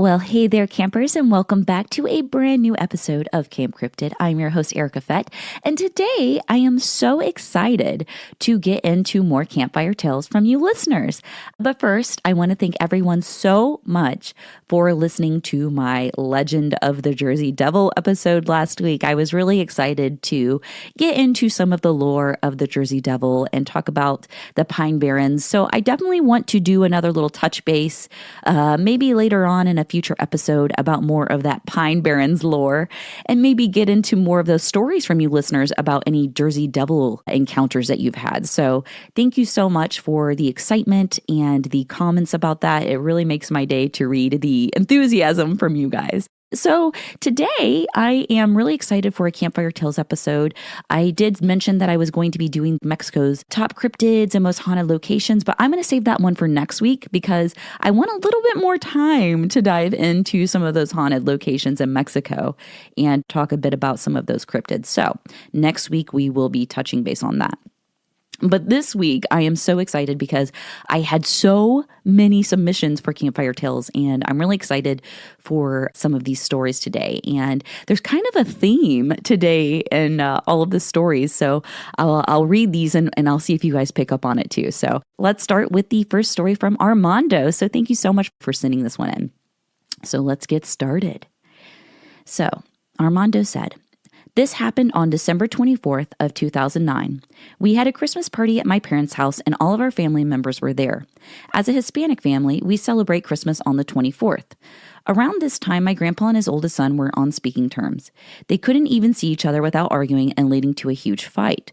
Well, hey there, campers, and welcome back to a brand new episode of Camp Cryptid. I'm your host, Erica Fett, and today I am so excited to get into more campfire tales from you listeners. But first, I want to thank everyone so much for listening to my Legend of the Jersey Devil episode last week. I was really excited to get into some of the lore of the Jersey Devil and talk about the Pine Barrens. So I definitely want to do another little touch base, maybe later on in a future episode about more of that Pine Barrens lore and maybe get into more of those stories from you listeners about any Jersey Devil encounters that you've had. So thank you so much for the excitement and the comments about that. It really makes my day to read the enthusiasm from you guys. So today I am really excited for a Campfire Tales episode. I did mention that I was going to be doing Mexico's top cryptids and most haunted locations, but I'm going to save that one for next week because I want a little bit more time to dive into some of those haunted locations in Mexico and talk a bit about some of those cryptids. So next week we will be touching base on that. But this week, I am so excited because I had so many submissions for Campfire Tales, and I'm really excited for some of these stories today. And there's kind of a theme today in all of the stories, so I'll read these and I'll see if you guys pick up on it too. So let's start with the first story from Armando. So thank you so much for sending this one in. So let's get started. So Armando said, "This happened on December 24th of 2009. We had a Christmas party at my parents' house and all of our family members were there. As a Hispanic family, we celebrate Christmas on the 24th. Around this time, my grandpa and his oldest son were on speaking terms. They couldn't even see each other without arguing and leading to a huge fight.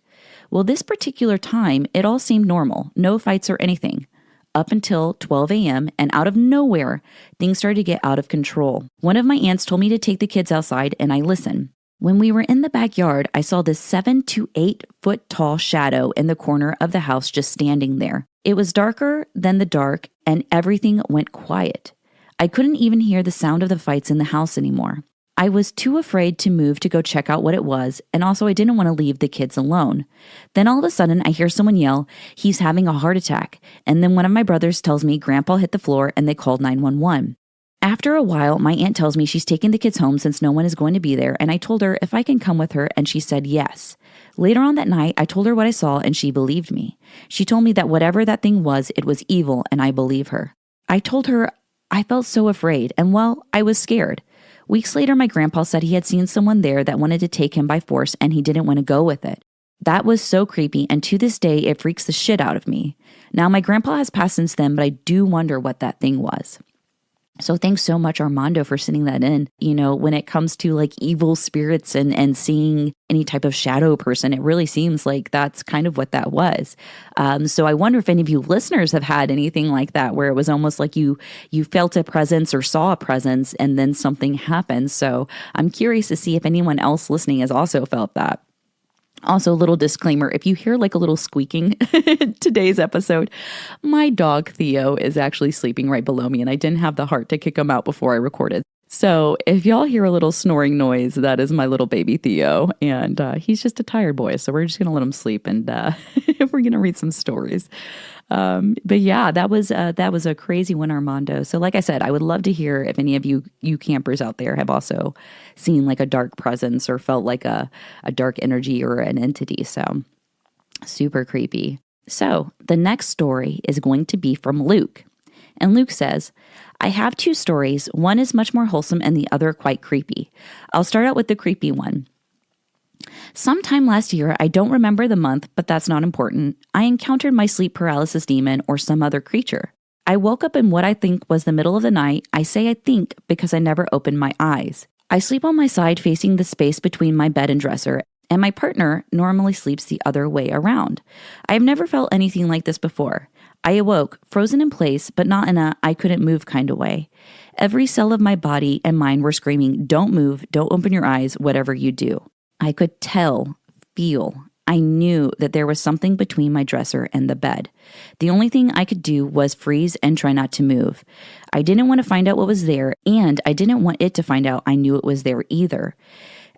Well, this particular time, it all seemed normal, no fights or anything. Up until 12 a.m. and out of nowhere, things started to get out of control. One of my aunts told me to take the kids outside and I listened. When we were in the backyard, I saw this 7 to 8 foot tall shadow in the corner of the house just standing there. It was darker than the dark and everything went quiet. I couldn't even hear the sound of the fights in the house anymore. I was too afraid to move to go check out what it was, and also I didn't want to leave the kids alone. Then all of a sudden, I hear someone yell, 'He's having a heart attack.' And then one of my brothers tells me Grandpa hit the floor and they called 911. After a while, my aunt tells me she's taking the kids home since no one is going to be there, and I told her if I can come with her, and she said yes. Later on that night, I told her what I saw, and she believed me. She told me that whatever that thing was, it was evil, and I believe her. I told her I felt so afraid, and well, I was scared. Weeks later, my grandpa said he had seen someone there that wanted to take him by force, and he didn't want to go with it. That was so creepy, and to this day, it freaks the shit out of me. Now, my grandpa has passed since then, but I do wonder what that thing was." So thanks so much, Armando, for sending that in. You know, when it comes to like evil spirits and seeing any type of shadow person, it really seems like that's kind of what that was. So I wonder if any of you listeners have had anything like that, where it was almost like you felt a presence or saw a presence and then something happened. So I'm curious to see if anyone else listening has also felt that. Also, a little disclaimer, if you hear like a little squeaking in today's episode, my dog Theo is actually sleeping right below me and I didn't have the heart to kick him out before I recorded. So if y'all hear a little snoring noise, that is my little baby Theo, and he's just a tired boy. So we're just going to let him sleep and we're going to read some stories. But yeah, that was a crazy one, Armando. So like I said, I would love to hear if any of you campers out there have also seen like a dark presence or felt like a dark energy or an entity. So super creepy. So the next story is going to be from Luke. And Luke says, "I have 2 stories. One is much more wholesome and the other quite creepy. I'll start out with the creepy one. Sometime last year, I don't remember the month, but that's not important, I encountered my sleep paralysis demon or some other creature. I woke up in what I think was the middle of the night. I say I think because I never opened my eyes. I sleep on my side facing the space between my bed and dresser, and my partner normally sleeps the other way around. I have never felt anything like this before. I awoke, frozen in place, but not in a I couldn't move kind of way. Every cell of my body and mind were screaming, 'Don't move, don't open your eyes, whatever you do.' I could feel, I knew that there was something between my dresser and the bed. The only thing I could do was freeze and try not to move. I didn't want to find out what was there, and I didn't want it to find out I knew it was there either.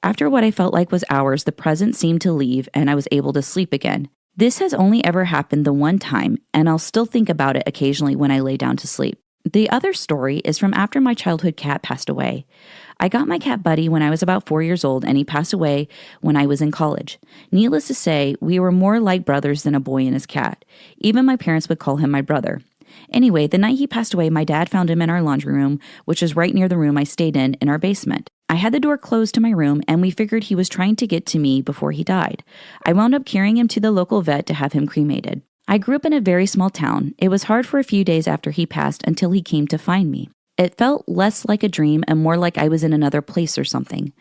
After what I felt like was hours, the presence seemed to leave, and I was able to sleep again. This has only ever happened the one time, and I'll still think about it occasionally when I lay down to sleep. The other story is from after my childhood cat passed away. I got my cat Buddy when I was about 4 years old, and he passed away when I was in college. Needless to say, we were more like brothers than a boy and his cat. Even my parents would call him my brother. Anyway, the night he passed away, my dad found him in our laundry room, which is right near the room I stayed in our basement. I had the door closed to my room, and we figured he was trying to get to me before he died. I wound up carrying him to the local vet to have him cremated. I grew up in a very small town. It was hard for a few days after he passed until he came to find me. It felt less like a dream and more like I was in another place or something.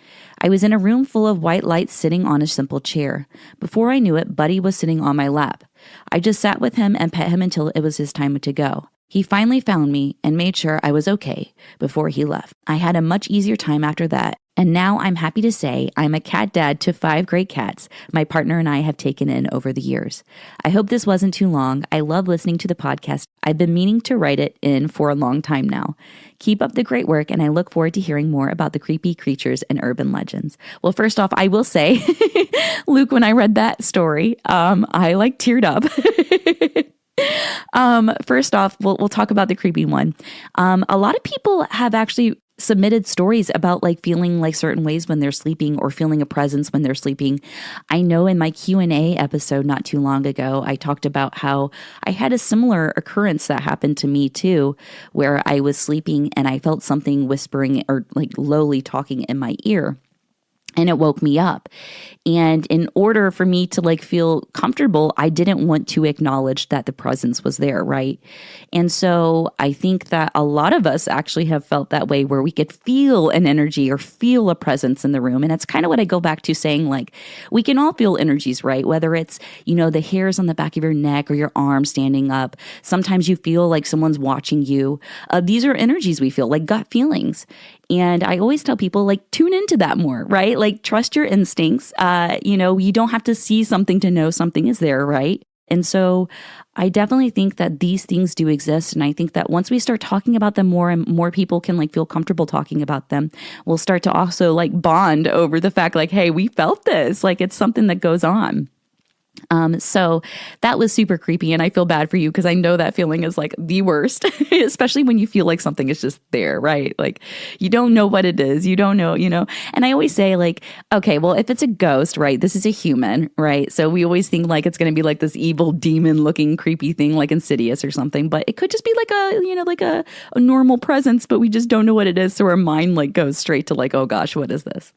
I was in a room full of white lights sitting on a simple chair. Before I knew it, Buddy was sitting on my lap. I just sat with him and pet him until it was his time to go. He finally found me and made sure I was okay before he left. I had a much easier time after that, and now I'm happy to say I'm a cat dad to 5 great cats my partner and I have taken in over the years. I hope this wasn't too long. I love listening to the podcast. I've been meaning to write it in for a long time now. Keep up the great work, and I look forward to hearing more about the creepy creatures and urban legends. Well, first off, I will say, Luke, when I read that story, I teared up. First off, we'll talk about the creepy one. A lot of people have actually submitted stories about feeling certain ways when they're sleeping or feeling a presence when they're sleeping. I know in my Q&A episode not too long ago, I talked about how I had a similar occurrence that happened to me too, where I was sleeping and I felt something whispering or lowly talking in my ear. And it woke me up. And in order for me to feel comfortable, I didn't want to acknowledge that the presence was there, right? And so I think that a lot of us actually have felt that way, where we could feel an energy or feel a presence in the room. And it's kind of what I go back to saying, we can all feel energies, right? Whether it's, the hairs on the back of your neck or your arm standing up. Sometimes you feel like someone's watching you. These are energies we feel, like gut feelings. And I always tell people, tune into that more, right? Trust your instincts. You don't have to see something to know something is there, right? And so I definitely think that these things do exist. And I think that once we start talking about them more and more people can feel comfortable talking about them, we'll start to also bond over the fact hey, we felt this. It's something that goes on. So that was super creepy, and I feel bad for you because I know that feeling is the worst, especially when you feel like something is just there, right? You don't know what it is. You don't know, and I always say okay, well, if it's a ghost, right, this is a human, right? So we always think it's going to be this evil demon looking creepy thing like Insidious or something, but it could just be a normal presence, but we just don't know what it is. So our mind goes straight to oh gosh, what is this?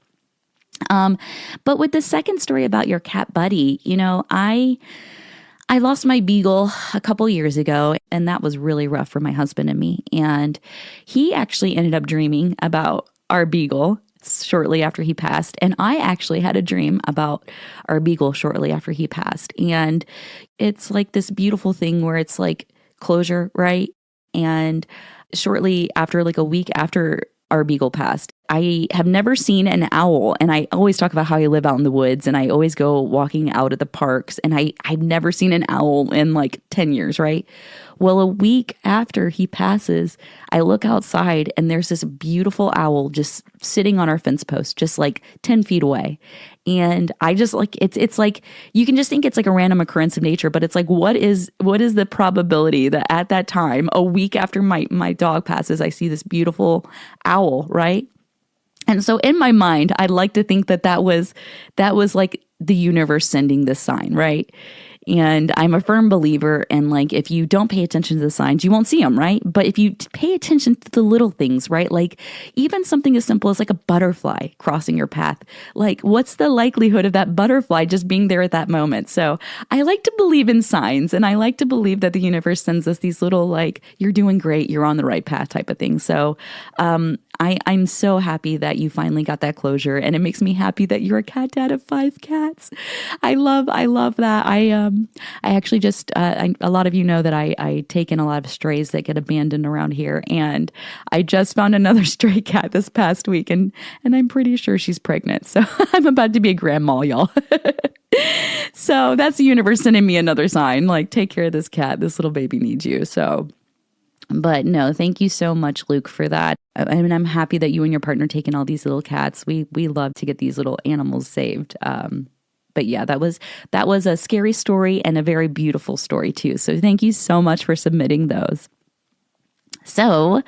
But with the second story about your cat Buddy, I lost my beagle a couple years ago, and that was really rough for my husband and me. And he actually ended up dreaming about our beagle shortly after he passed. And I actually had a dream about our beagle shortly after he passed. And it's this beautiful thing where it's closure, right? And shortly after, a week after our beagle passed, I have never seen an owl, and I always talk about how I live out in the woods, and I always go walking out at the parks, and I've never seen an owl in 10 years, right? Well, a week after he passes, I look outside, and there's this beautiful owl just sitting on our fence post, just 10 feet away. And I just it's you can just think it's a random occurrence of nature, but it's what is the probability that at that time, a week after my dog passes, I see this beautiful owl, right? And so in my mind, I'd like to think that was the universe sending this sign, right? And I'm a firm believer in if you don't pay attention to the signs, you won't see them, right? But if you pay attention to the little things, right? Even something as simple as a butterfly crossing your path, what's the likelihood of that butterfly just being there at that moment? So I like to believe in signs, and I like to believe that the universe sends us these little you're doing great, you're on the right path type of thing. So I'm so happy that you finally got that closure, and it makes me happy that you're a cat dad of 5 cats. I love that. I actually just, a lot of you know that I take in a lot of strays that get abandoned around here. And I just found another stray cat this past week, and I'm pretty sure she's pregnant. So I'm about to be a grandma, y'all. So that's the universe sending me another sign, take care of this cat. This little baby needs you. So, but no, thank you so much, Luke, for that. I mean, I'm happy that you and your partner taking all these little cats. We love to get these little animals saved. But yeah, that was a scary story and a very beautiful story too. So thank you so much for submitting those. So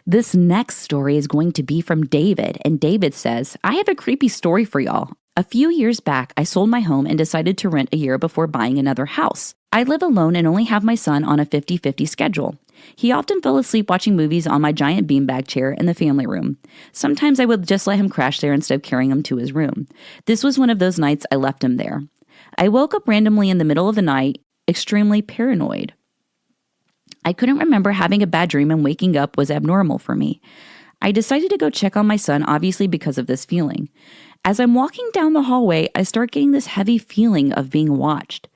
this next story is going to be from David. And David says, I have a creepy story for y'all. A few years back, I sold my home and decided to rent a year before buying another house. I live alone and only have my son on a 50-50 schedule. He often fell asleep watching movies on my giant beanbag chair in the family room. Sometimes I would just let him crash there instead of carrying him to his room. This was one of those nights I left him there. I woke up randomly in the middle of the night, extremely paranoid. I couldn't remember having a bad dream, and waking up was abnormal for me. I decided to go check on my son, obviously because of this feeling. As I'm walking down the hallway, I start getting this heavy feeling of being watched.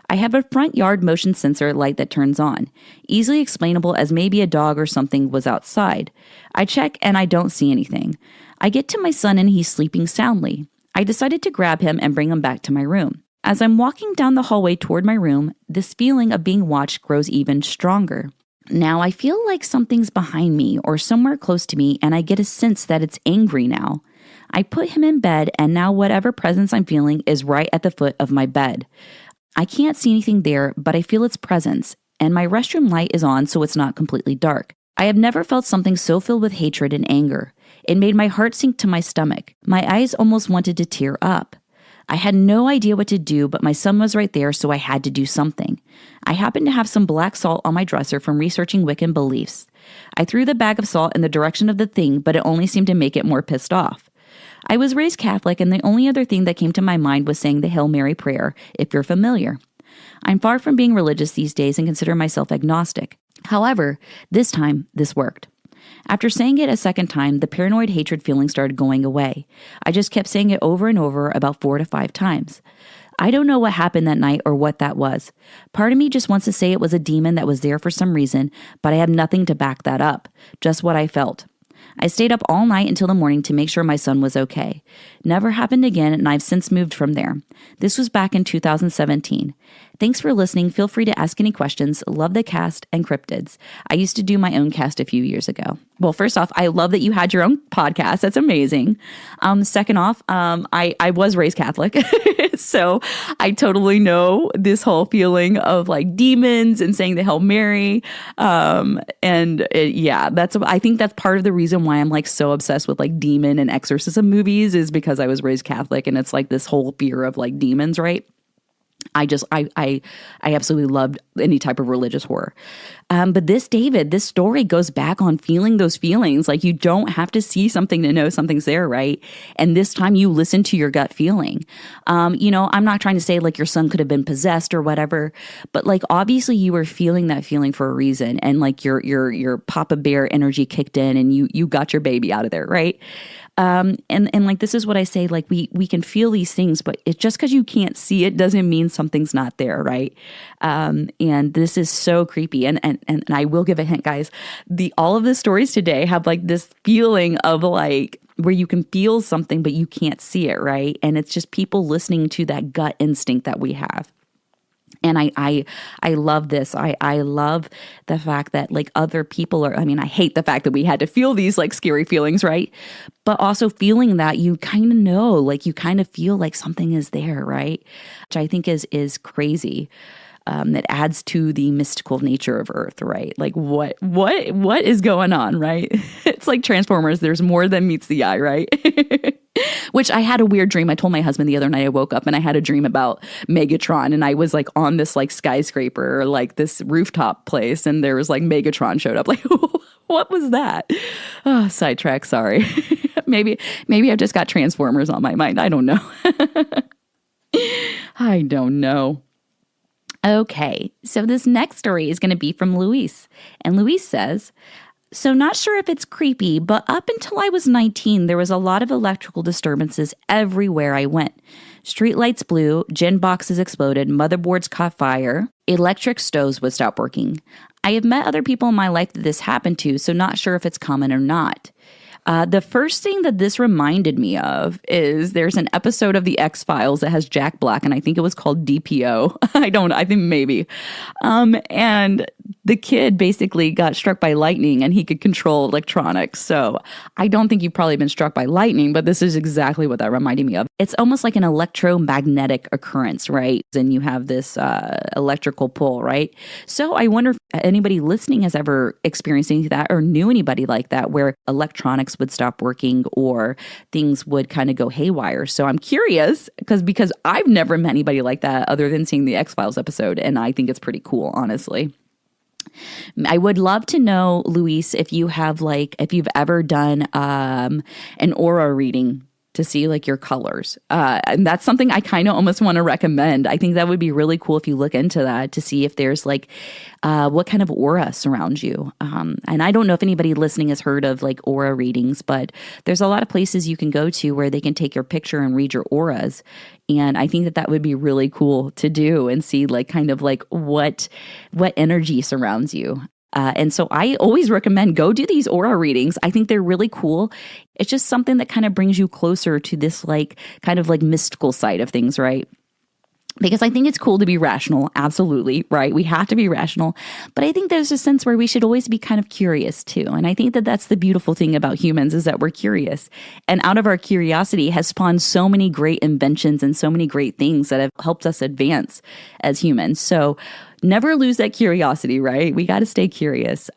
I have a front yard motion sensor light that turns on, easily explainable as maybe a dog or something was outside. I check and I don't see anything. I get to my son and he's sleeping soundly. I decided to grab him and bring him back to my room. As I'm walking down the hallway toward my room, this feeling of being watched grows even stronger. Now I feel like something's behind me or somewhere close to me, and I get a sense that it's angry now. I put him in bed, and now whatever presence I'm feeling is right at the foot of my bed. I can't see anything there, but I feel its presence, and my restroom light is on so it's not completely dark. I have never felt something so filled with hatred and anger. It made my heart sink to my stomach. My eyes almost wanted to tear up. I had no idea what to do, but my son was right there, so I had to do something. I happened to have some black salt on my dresser from researching Wiccan beliefs. I threw the bag of salt in the direction of the thing, but it only seemed to make it more pissed off. I was raised Catholic, and the only other thing that came to my mind was saying the Hail Mary prayer, if you're familiar. I'm far from being religious these days and consider myself agnostic. However, this time, this worked. After saying it a second time, the paranoid hatred feeling started going away. I just kept saying it over and over about 4 to 5 times. I don't know what happened that night or what that was. Part of me just wants to say it was a demon that was there for some reason, but I have nothing to back that up. Just what I felt. I stayed up all night until the morning to make sure my son was okay. Never happened again, and I've since moved from there. This was back in 2017. Thanks for listening. Feel free to ask any questions. Love the cast and cryptids. I used to do my own cast a few years ago. Well, first off, I love that you had your own podcast. That's amazing. Second off, I was raised Catholic, so I totally know this whole feeling of like demons and saying the Hail Mary. I think that's part of the reason why I'm like so obsessed with like demon and exorcism movies is because I was raised Catholic, and it's like this whole fear of like demons, right? I absolutely loved any type of religious horror. But this story goes back on feeling those feelings. Like you don't have to see something to know something's there, right? And this time you listen to your gut feeling. I'm not trying to say like your son could have been possessed or whatever, but like obviously you were feeling that feeling for a reason, and like your Papa Bear energy kicked in, and you got your baby out of there, right? And like, this is what I say, like, we can feel these things, but it's just because you can't see it doesn't mean something's not there. Right. And this is so creepy. And I will give a hint, guys, all of the stories today have like this feeling of like, where you can feel something, but you can't see it. Right. And it's just people listening to that gut instinct that we have. And I love this. I love the fact that like other people I hate the fact that we had to feel these like scary feelings, right? But also feeling that you kind of know, like you kind of feel like something is there, right? Which I think is crazy. That adds to the mystical nature of Earth, right? Like what is going on, right? It's like Transformers. There's more than meets the eye, right? Which I had a weird dream. I told my husband the other night I woke up and I had a dream about Megatron, and I was like on this like skyscraper or like this rooftop place, and there was like Megatron showed up. Like, what was that? Oh, sidetrack. Sorry. maybe I've just got Transformers on my mind. I don't know. I don't know. Okay, so this next story is going to be from Luis. And Luis says, so not sure if it's creepy, but up until I was 19, there was a lot of electrical disturbances everywhere I went. Streetlights blew, gin boxes exploded, motherboards caught fire, electric stoves would stop working. I have met other people in my life that this happened to, so not sure if it's common or not. The first thing that this reminded me of is there's an episode of The X-Files that has Jack Black, and I think it was called DPO. I think maybe. And the kid basically got struck by lightning and he could control electronics. So I don't think you've probably been struck by lightning, but this is exactly what that reminded me of. It's almost like an electromagnetic occurrence, right? And you have this electrical pull, right? So I wonder if anybody listening has ever experienced anything like that or knew anybody like that where electronics would stop working or things would kind of go haywire. So I'm curious because I've never met anybody like that other than seeing the X-Files episode, and I think it's pretty cool, honestly. I would love to know, Luis, if you've ever done an aura reading to see your colors. And that's something I kind of almost want to recommend. I think that would be really cool if you look into that to see if there's what kind of aura surrounds you. And I don't know if anybody listening has heard of aura readings, but there's a lot of places you can go to where they can take your picture and read your auras. And I think that would be really cool to do and see what energy surrounds you. And so I always recommend go do these aura readings. I think they're really cool. It's just something that kind of brings you closer to this kind of mystical side of things, right? Because I think it's cool to be rational. Absolutely, right? We have to be rational. But I think there's a sense where we should always be kind of curious too. And I think that that's the beautiful thing about humans is that we're curious. And out of our curiosity has spawned so many great inventions and so many great things that have helped us advance as humans. So never lose that curiosity, right? We got to stay curious.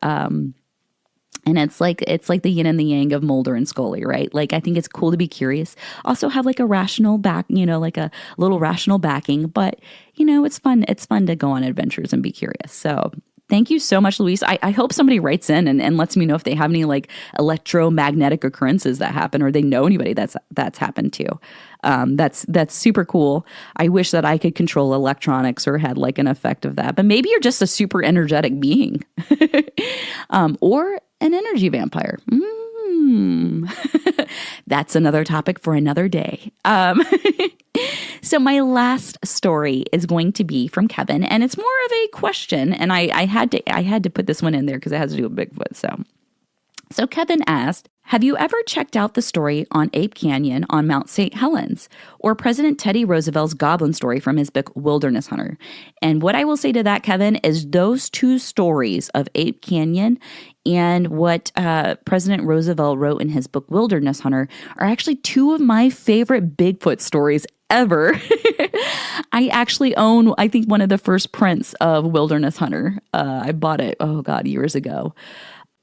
And it's like the yin and the yang of Mulder and Scully, right? I think it's cool to be curious. Also have a rational back, a little rational backing. But, it's fun. It's fun to go on adventures and be curious. So thank you so much, Luis. I hope somebody writes in and lets me know if they have any electromagnetic occurrences that happen or they know anybody that's happened to. That's super cool. I wish that I could control electronics or had an effect of that. But maybe you're just a super energetic being or an energy vampire. That's another topic for another day. So my last story is going to be from Kevin, and it's more of a question. And I had to put this one in there because it has to do with Bigfoot. So Kevin asked, have you ever checked out the story on Ape Canyon on Mount St. Helens or President Teddy Roosevelt's goblin story from his book Wilderness Hunter? And what I will say to that, Kevin, is those two stories of Ape Canyon and what President Roosevelt wrote in his book Wilderness Hunter are actually two of my favorite Bigfoot stories ever. I actually own, I think, one of the first prints of Wilderness Hunter. I bought it, years ago.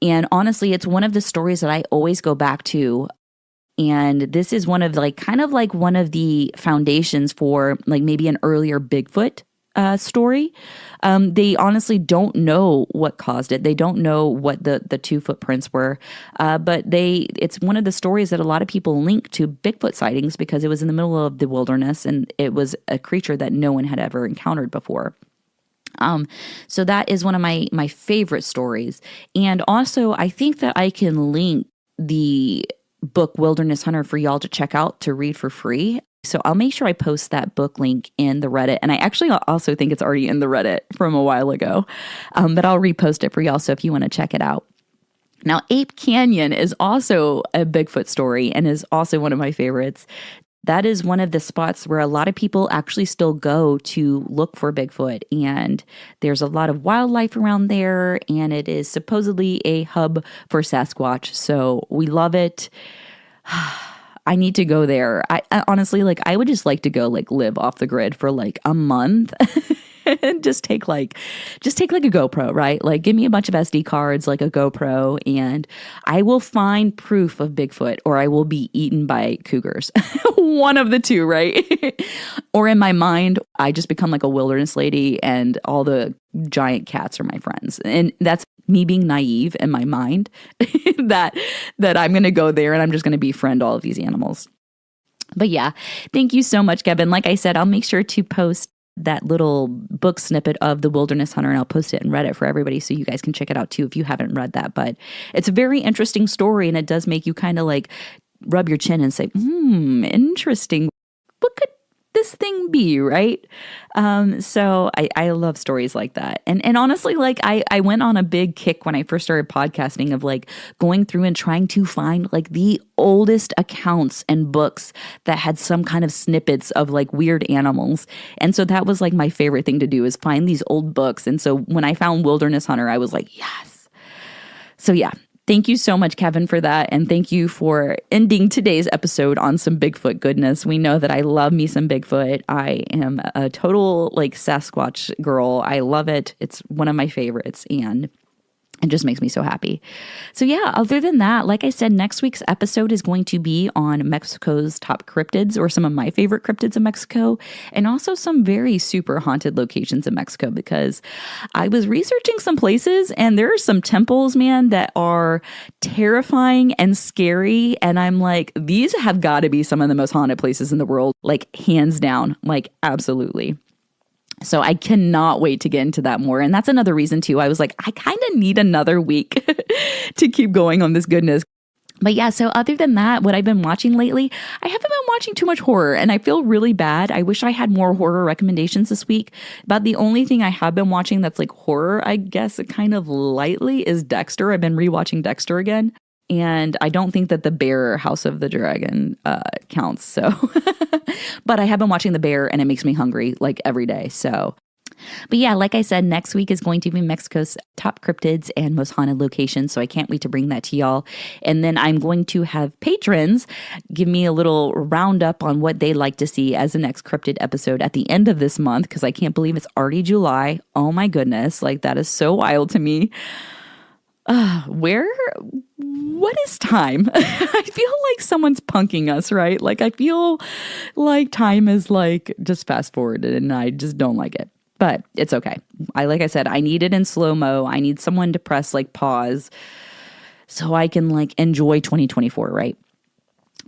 And honestly, it's one of the stories that I always go back to. And this is one of one of the foundations for maybe an earlier Bigfoot story. They honestly don't know what caused it. They don't know what the two footprints were. But it's one of the stories that a lot of people link to Bigfoot sightings because it was in the middle of the wilderness and it was a creature that no one had ever encountered before. So that is one of my favorite stories. And also, I think that I can link the book Wilderness Hunter for y'all to check out to read for free. So I'll make sure I post that book link in the Reddit. And I actually also think it's already in the Reddit from a while ago. But I'll repost it for y'all so if you want to check it out. Now, Ape Canyon is also a Bigfoot story and is also one of my favorites. That is one of the spots where a lot of people actually still go to look for Bigfoot. And there's a lot of wildlife around there. And it is supposedly a hub for Sasquatch. So we love it. I need to go there. I honestly, I would just like to go live off the grid for a month. And just take a GoPro, right? Give me a bunch of SD cards, a GoPro, and I will find proof of Bigfoot or I will be eaten by cougars. One of the two, right? Or in my mind, I just become a wilderness lady and all the giant cats are my friends. And that's me being naive in my mind that I'm going to go there and I'm just going to befriend all of these animals. But yeah, thank you so much, Kevin. Like I said, I'll make sure to post that little book snippet of the Wilderness Hunter and I'll post it in Reddit for everybody so you guys can check it out too if you haven't read that. But it's a very interesting story and it does make you kind of rub your chin and say, interesting. What could this thing be, right? So I love stories like that. And honestly, like I went on a big kick when I first started podcasting of like going through and trying to find like the oldest accounts and books that had some kind of snippets of like weird animals. And so that was like my favorite thing to do is find these old books. And so when I found Wilderness Hunter, I was like, yes. So yeah. Thank you so much, Kevin, for that. And thank you for ending today's episode on some Bigfoot goodness. We know that I love me some Bigfoot. I am a total like Sasquatch girl. I love it. It's one of my favorites. And it just makes me so happy. So yeah, other than that, like I said, next week's episode is going to be on Mexico's top cryptids or some of my favorite cryptids in Mexico and also some very super haunted locations in Mexico because I was researching some places and there are some temples, man, that are terrifying and scary. And I'm like, these have got to be some of the most haunted places in the world, like hands down, like absolutely. So I cannot wait to get into that more. And that's another reason too. I was like, I kind of need another week to keep going on this goodness. But yeah, so other than that, what I've been watching lately, I haven't been watching too much horror and I feel really bad. I wish I had more horror recommendations this week. But the only thing I have been watching that's like horror, I guess kind of lightly, is Dexter. I've been rewatching Dexter again. And I don't think that The Bear House of the Dragon counts. So, but I have been watching The Bear and it makes me hungry like every day. So, but yeah, like I said, next week is going to be Mexico's top cryptids and most haunted locations. So I can't wait to bring that to y'all. And then I'm going to have patrons give me a little roundup on what they'd like to see as the next cryptid episode at the end of this month. Because I can't believe it's already July. Oh my goodness. Like that is so wild to me. What is time? I feel like someone's punking us, right? Like I feel like time is like just fast forwarded and I just don't like it, but it's okay. Like I said, I need it in slow-mo. I need someone to press like pause so I can like enjoy 2024, right?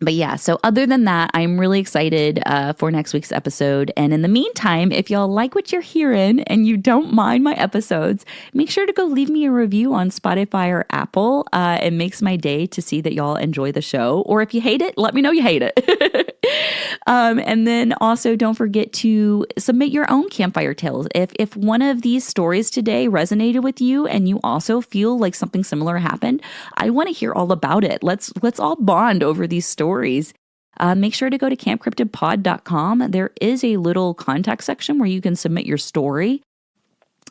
But yeah, so other than that, I'm really excited for next week's episode. And in the meantime, if y'all like what you're hearing and you don't mind my episodes, make sure to go leave me a review on Spotify or Apple. It makes my day to see that y'all enjoy the show. Or if you hate it, let me know you hate it. And then also don't forget to submit your own campfire tales. If one of these stories today resonated with you and you also feel like something similar happened, I want to hear all about it. Let's all bond over these stories. Make sure to go to campcryptidpod.com. There is a little contact section where you can submit your story.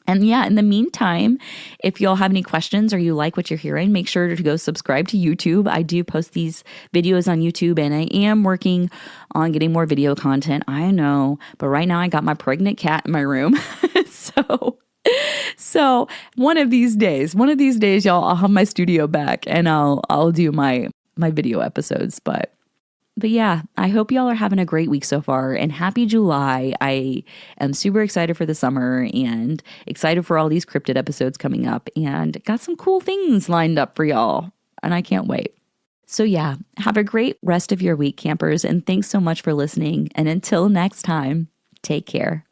And yeah, in the meantime, if y'all have any questions or you like what you're hearing, make sure to go subscribe to YouTube. I do post these videos on YouTube and I am working on getting more video content. I know, but right now I got my pregnant cat in my room. So one of these days, y'all, I'll have my studio back and I'll do my video episodes. But yeah, I hope y'all are having a great week so far and happy July. I am super excited for the summer and excited for all these cryptid episodes coming up and got some cool things lined up for y'all and I can't wait. So yeah, have a great rest of your week, campers, and thanks so much for listening. And until next time, take care.